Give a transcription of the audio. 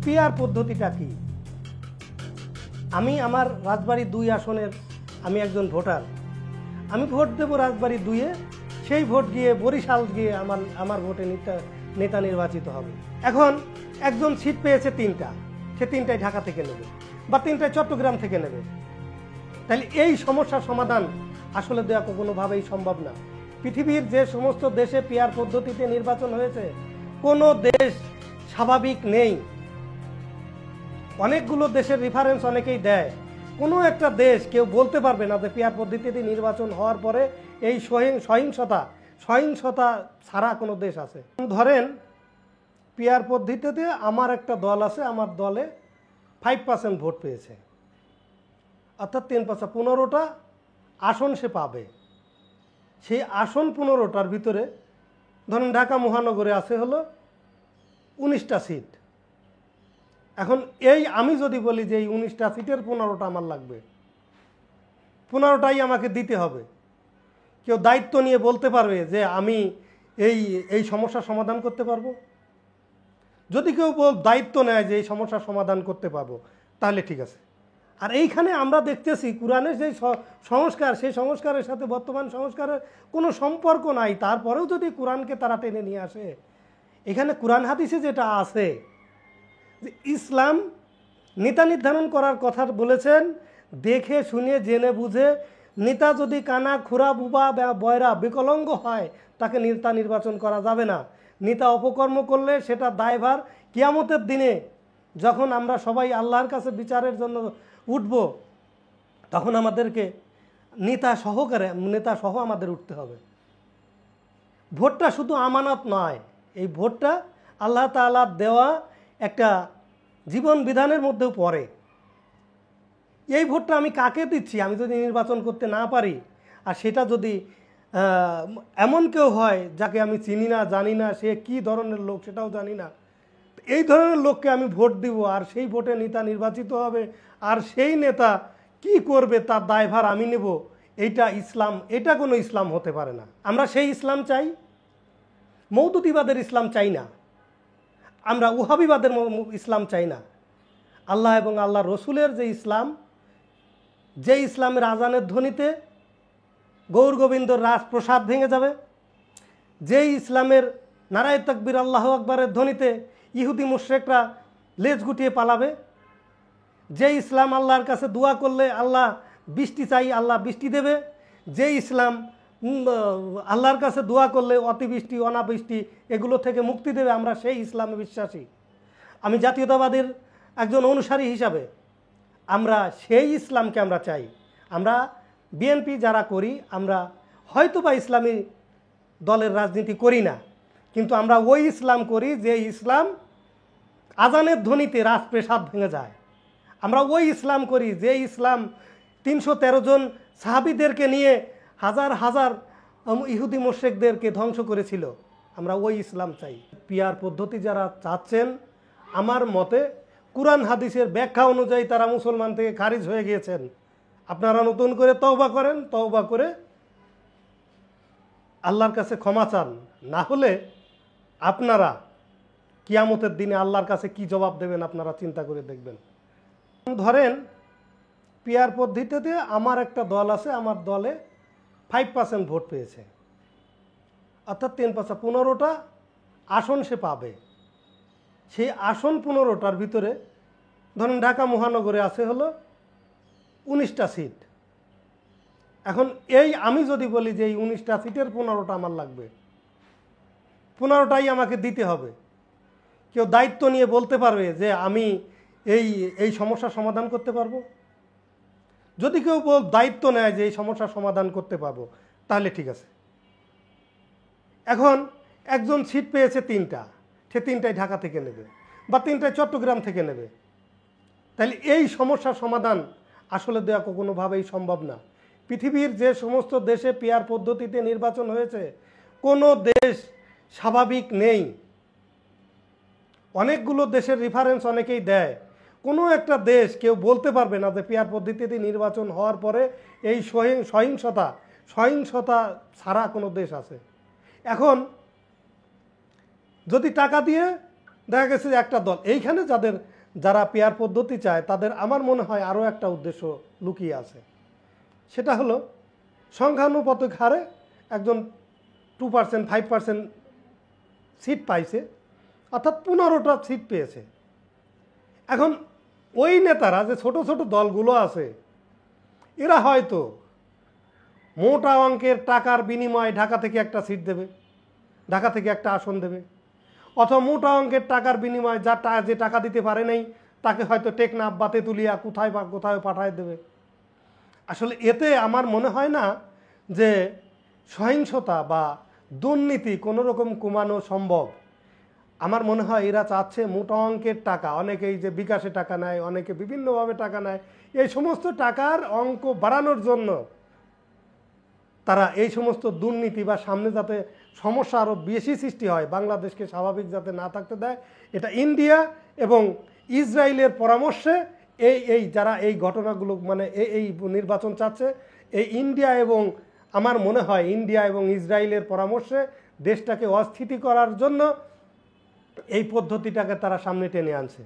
PR পদ্ধতিটা কি? আমি আমার রাজবাড়ী 2 আসনের আমি একজন ভোটার। আমি ভোট দেব রাজবাড়ী 2-এ, সেই ভোট গিয়ে বরিশাল গিয়ে আমার ভোটে নেতা নির্বাচিত হবে। এখন একজন সিট পেয়েছে 3টা, সে 3টাই ঢাকা থেকে নেবে বা 3টাই চট্টগ্রাম থেকে নেবে। তাহলে এই সমস্যার সমাধান আসলে দেওয়া কোনোভাবেই সম্ভব না। পৃথিবীর যে সমস্ত দেশে পিআর পদ্ধতিতে নির্বাচন হয়েছে, কোনো দেশ স্বাভাবিক নেই। অনেকগুলো দেশের রেফারেন্স অনেকেই দেয়, কোনো একটা দেশ কেউ বলতে পারবে না যে পিআর পদ্ধতিতে নির্বাচন হওয়ার পরে এই সহিংসতা ছাড়া কোনো দেশ আছে। ধরেন পিআর পদ্ধতিতে আমার একটা দল আছে, আমার দলে 5% ভোট পেয়েছে, অর্থাৎ 10%, 15টা আসন সে পাবে। সেই আসন 15টার ভিতরে ধরেন ঢাকা মহানগরে আছে হলো 19টা সিট। এখন আমি যদি বলি যে এই 19টা সিটের 15টা আমার লাগবে, 15টাই আমাকে দিতে হবে, কেউ দায়িত্ব নিয়ে বলতে পারবে যে আমি এই সমস্যার সমাধান করতে পারবো? যদি কেউ দায়িত্ব নেয় যে এই সমস্যার সমাধান করতে পারবো, তাহলে ঠিক আছে। আর এইখানে আমরা দেখতেছি কোরআনের যে সংস্কার, সেই সংস্কারের সাথে বর্তমান সংস্কারের কোনো সম্পর্ক নাই। তারপরেও যদি কোরআনকে তারা টেনে নিয়ে আসে, এখানে কোরআন হাদিসে যেটা আছে যে ইসলাম নেতা নির্ধারণ করার কথা বলেছেন, দেখে শুনে জেনে বুঝে। নেতা যদি কানা, খুরা, বুবা, বয়রা, বিকলাঙ্গ হয়, তাকে নেতা নির্বাচন করা যাবে না। নেতা অপকর্ম করলে সেটা দায়ভার কিয়ামতের দিনে যখন আমরা সবাই আল্লাহর কাছে বিচারের জন্য উঠব, তখন আমাদেরকে নেতা সহ আমাদের উঠতে হবে। ভোটটা শুধু আমানত নয়, এই ভোটটা আল্লাহ তাআলার দেওয়া একটা জীবন বিধানের মধ্যেও পড়ে। এই ভোটটা আমি কাকে দিচ্ছি, আমি যদি নির্বাচন করতে না পারি, আর সেটা যদি এমন কেউ হয় যাকে আমি চিনি না, জানি না, সে কি ধরনের লোক সেটাও জানি না, এই ধরনের লোককে আমি ভোট দিব, আর সেই ভোটে নেতা নির্বাচিত হবে, আর সেই নেতা কি করবে তার দায়ভার আমি নেব, এটা কোনো ইসলাম হতে পারে না। আমরা সেই ইসলাম চাই, মওদুদিবাদের ইসলাম চাই না, আমরা ওহাবিবাদের ইসলাম চাই না। আল্লাহ এবং আল্লাহ রসুলের যে ইসলামের আজানের ধ্বনিতে গৌর গোবিন্দর রাজপ্রসাদ ভেঙে যাবে, যেই ইসলামের নারায়ে তাকবীর আল্লাহু আকবারের ধ্বনিতে ইহুদি মুশরিকরা লেজ গুটিয়ে পালাবে, যে ইসলাম আল্লাহর কাছে দোয়া করলে আল্লাহ বৃষ্টি চাই, আল্লাহ বৃষ্টি দেবে, যে ইসলাম আল্লাহর কাছে দোয়া করলে অতিবৃষ্টি, অনাবৃষ্টি এগুলো থেকে মুক্তি দেবে, আমরা সেই ইসলামে বিশ্বাসী। আমি জাতীয়তাবাদের একজন অনুসারী হিসাবে আমরা সেই ইসলামকে আমরা চাই। আমরা বিএনপি যারা করি, আমরা হয়তোবা ইসলামী দলের রাজনীতি করি না, কিন্তু আমরা ওই ইসলাম করি যে ইসলাম আজানের ধ্বনিতে রাজপ্রাসাদ ভেঙে যায়। আমরা ওই ইসলাম করি যে ইসলাম 313 জন সাহাবীদেরকে নিয়ে হাজার হাজার ইহুদি মুশরিকদেরকে ধ্বংস করেছিল। আমরা ওই ইসলাম চাই। পিআর পদ্ধতি যারা চাচ্ছেন, আমার মতে কুরআন হাদিসের ব্যাখ্যা অনুযায়ী তারা মুসলমান থেকে খারিজ হয়ে গিয়েছেন। আপনারা নতুন করে তওবা করেন, তওবা করে আল্লাহর কাছে ক্ষমা চান, না হলে আপনারা কিয়ামতের দিনে আল্লাহর কাছে কি জবাব দেবেন আপনারা চিন্তা করে দেখবেন। ধরেন পিআর পদ্ধতিতে আমার একটা দল আছে, আমার দলে 5% ভোট পেয়েছে, অর্থাৎ 10%, 15টা আসন সে পাবে। সেই আসন 15টার ভিতরে ধরেন ঢাকা মহানগরে আছে হলো 19টা সিট। এখন আমি যদি বলি যে এই 19টা সিটের 15টা আমার লাগবে, 15টাই আমাকে দিতে হবে, কেউ দায়িত্ব নিয়ে বলতে পারবে যে আমি এই সমস্যার সমাধান করতে পারবো? যদি কেউ দায়িত্ব নেয় যে এই সমস্যার সমাধান করতে পারবো, তাহলে ঠিক আছে। এখন একজন সিট পেয়েছে 3টা, সে 3টাই ঢাকা থেকে নেবে বা 3টাই চট্টগ্রাম থেকে নেবে। তাহলে এই সমস্যার সমাধান আসলে দেওয়া কোনোভাবেই সম্ভব না। পৃথিবীর যে সমস্ত দেশে পিআর পদ্ধতিতে নির্বাচন হয়েছে, কোনো দেশ স্বাভাবিক নেই। অনেকগুলো দেশের রেফারেন্স অনেকেই দেয়, কোনো একটা দেশ কেউ বলতে পারবে না যে পিআর পদ্ধতিতে নির্বাচন হওয়ার পরে এই সহিংসতা ছাড়া কোনো দেশ আছে। এখন যদি টাকা দিয়ে দেখা গেছে যে একটা দল এইখানে যারা পেয়ার পদ্ধতি চায় তাদের আমার মনে হয় আরও একটা উদ্দেশ্য লুকিয়ে আছে। সেটা হলো সংখ্যানুপাতিক হারে একজন 2% 5% সিট পাইছে, অর্থাৎ 15টা সিট পেয়েছে। এখন ওই নেতারা যে ছোট ছোট দলগুলো আছে এরা হয়তো মোটা অঙ্কের টাকার বিনিময়ে ঢাকা থেকে একটা সিট দেবে, ঢাকা থেকে একটা আসন দেবে, অথবা মোটা অঙ্কের টাকার বিনিময়ে যে টাকা দিতে পারে নাই তাকে হয়তো টেকনাফ বা তেঁতুলিয়া কোথায় বা কোথায় পাঠায় দেবে। আসলে এতে আমার মনে হয় না যে সহিংসতা বা দুর্নীতি কোনো রকম কমানো সম্ভব। আমার মনে হয় এরা চাচ্ছে মোটা অঙ্কের টাকা, অনেকেই যে বিকাশে টাকা নেয়, অনেকে বিভিন্নভাবে টাকা নেয়, এই সমস্ত টাকার অঙ্ক বাড়ানোর জন্য তারা এই সমস্ত দুর্নীতি বা সামনে যাতে সমস্যা আরও বেশি সৃষ্টি হয়, বাংলাদেশকে স্বাভাবিক যাতে না থাকতে দেয়, এটা ইন্ডিয়া এবং ইসরায়েলের পরামর্শে এই যারা এই ঘটনাগুলো মানে এই নির্বাচন চাচ্ছে, এই ইন্ডিয়া এবং আমার মনে হয় ইন্ডিয়া এবং ইসরায়েলের পরামর্শে দেশটাকে অস্থিতি করার জন্য এই পদ্ধতিটাকে তারা সামনে টেনে আনছে।